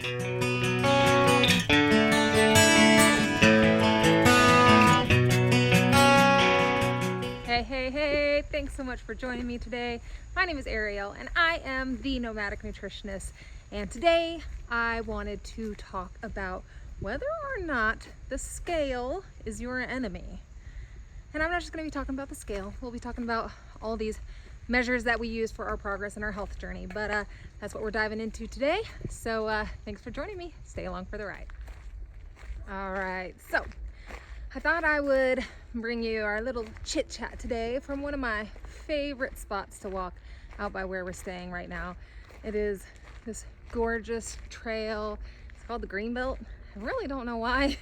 Hey, thanks so much for joining me today. My name is Ariel and I am the Nomadic Nutritionist, and today I wanted to talk about whether or not the scale is your enemy. And I'm not just going to be talking about the scale, we'll be talking about all these measures that we use for our progress in our health journey, but that's what we're diving into today. So thanks for joining me. Stay along for the ride. All right, so I thought I would bring you our little chit chat today from one of my favorite spots to walk out by where we're staying right now. It is this gorgeous trail. It's called the Greenbelt. I really don't know why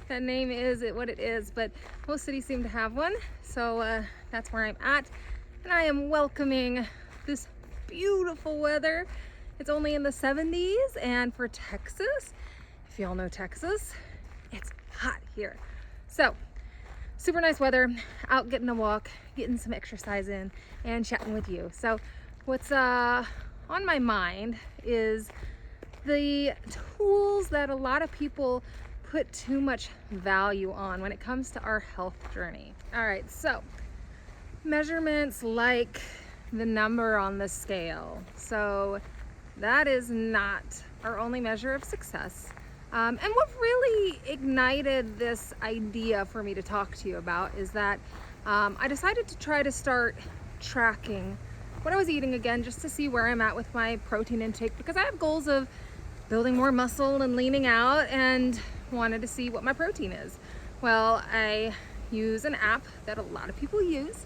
that name is what it is, but most cities seem to have one. So that's where I'm at. And I am welcoming this beautiful weather. It's only in the 70s, and for Texas, if y'all know Texas, it's hot here. So super nice weather, out getting a walk, getting some exercise in, and chatting with you. So what's on my mind is the tools that a lot of people put too much value on when it comes to our health journey. All right, so measurements like the number on the scale. So that is not our only measure of success. And what really ignited this idea for me to talk to you about is that I decided to try to start tracking what I was eating again, just to see where I'm at with my protein intake, because I have goals of building more muscle and leaning out, and wanted to see what my protein is. Well, I use an app that a lot of people use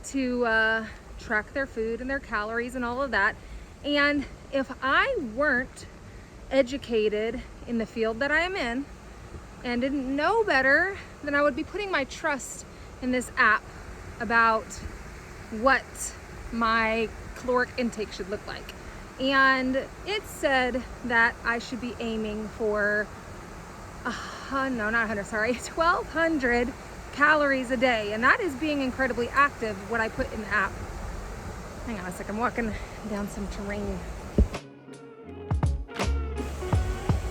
to track their food and their calories and all of that. And if I weren't educated in the field that I am in and didn't know better, then I would be putting my trust in this app about what my caloric intake should look like. And it said that I should be aiming for 1,200 calories a day, and that is being incredibly active, what I put in the app. Hang on a second, I'm walking down some terrain.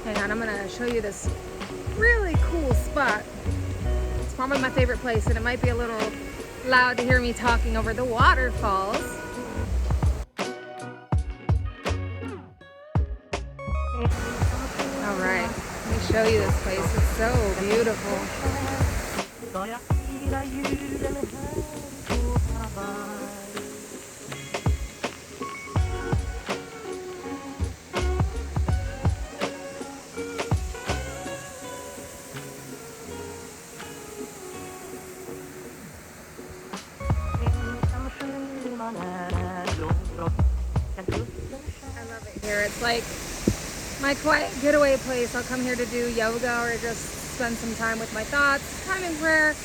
Hang on, I'm gonna show you this really cool spot. It's probably my favorite place, and it might be a little loud to hear me talking over the waterfalls. All right, let me show you this place. It's so beautiful. I love it here. It's like my quiet getaway place. I'll come here to do yoga or just spend some time with my thoughts, time in prayer,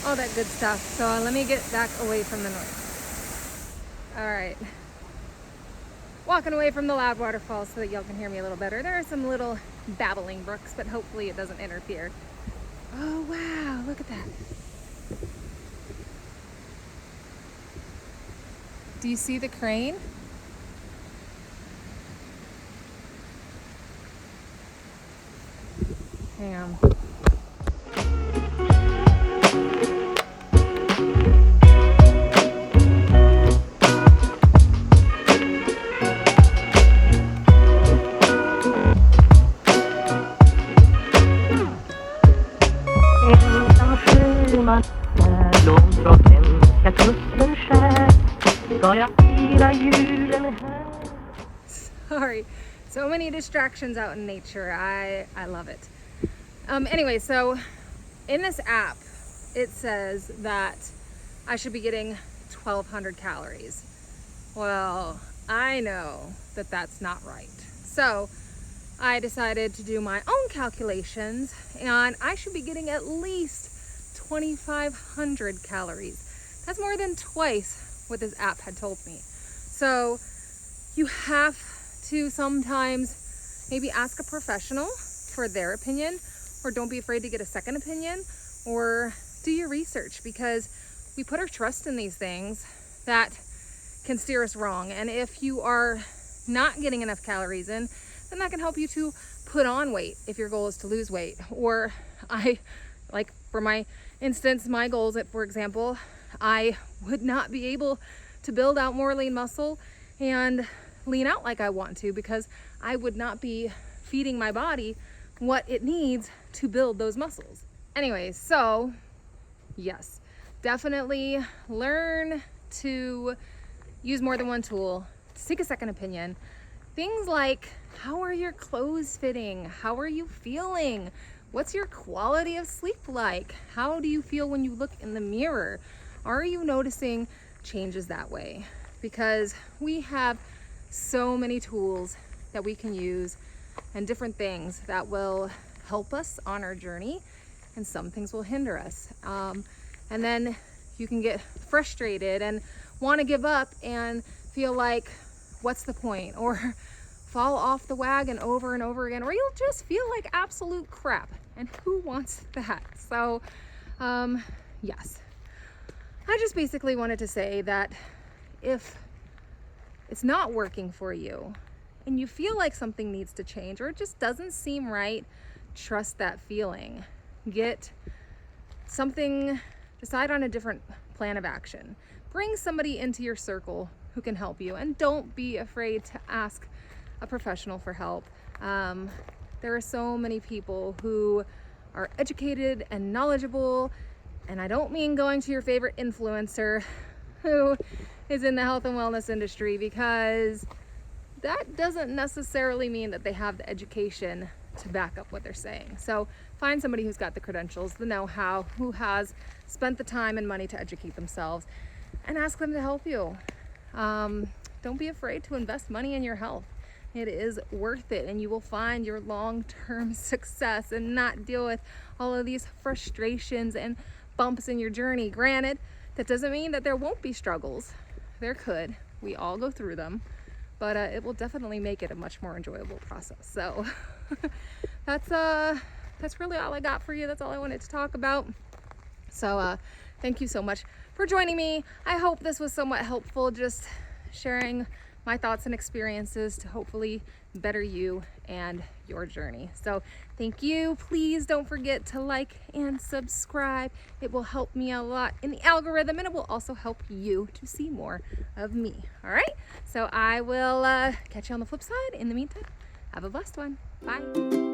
all that good stuff. So let me get back away from the noise. All right. Walking away from the loud waterfalls so that y'all can hear me a little better. There are some little babbling brooks, but hopefully it doesn't interfere. Oh, wow. Look at that. Do you see the crane? Hang on. Sorry, so many distractions out in nature. I love it. Anyway, so in this app, it says that I should be getting 1,200 calories. Well, I know that that's not right. So I decided to do my own calculations, and I should be getting at least 2,500 calories. That's more than twice what this app had told me. So you have to sometimes maybe ask a professional for their opinion, or don't be afraid to get a second opinion, or do your research, because we put our trust in these things that can steer us wrong. And if you are not getting enough calories in, then and that can help you to put on weight if your goal is to lose weight. Or like for my instance, my goals, for example, I would not be able to build out more lean muscle and lean out like I want to, because I would not be feeding my body what it needs to build those muscles. Anyways, so yes, definitely learn to use more than one tool. Seek a second opinion. Things like, how are your clothes fitting? How are you feeling? What's your quality of sleep like? How do you feel when you look in the mirror? Are you noticing changes that way? Because we have so many tools that we can use and different things that will help us on our journey, and some things will hinder us. And then you can get frustrated and want to give up and feel like, what's the point? Or fall off the wagon over and over again, or you'll just feel like absolute crap. And who wants that? So, yes. I just basically wanted to say that if it's not working for you and you feel like something needs to change, or it just doesn't seem right, trust that feeling. Get something, decide on a different plan of action. Bring somebody into your circle who can help you, and don't be afraid to ask a professional for help. There are so many people who are educated and knowledgeable, and I don't mean going to your favorite influencer who is in the health and wellness industry, because that doesn't necessarily mean that they have the education to back up what they're saying. So find somebody who's got the credentials, the know-how, who has spent the time and money to educate themselves, and ask them to help you. Don't be afraid to invest money in your health. It is worth it, and you will find your long-term success and not deal with all of these frustrations and bumps in your journey. Granted, that doesn't mean that there won't be struggles. There could. We all go through them, but it will definitely make it a much more enjoyable process. So that's really all I got for you. That's all I wanted to talk about. So thank you so much for joining me. I hope this was somewhat helpful, just sharing my thoughts and experiences to hopefully better you and your journey. So thank you. Please don't forget to like and subscribe. It will help me a lot in the algorithm, and it will also help you to see more of me. All right, so I will catch you on the flip side. In the meantime, have a blessed one. Bye.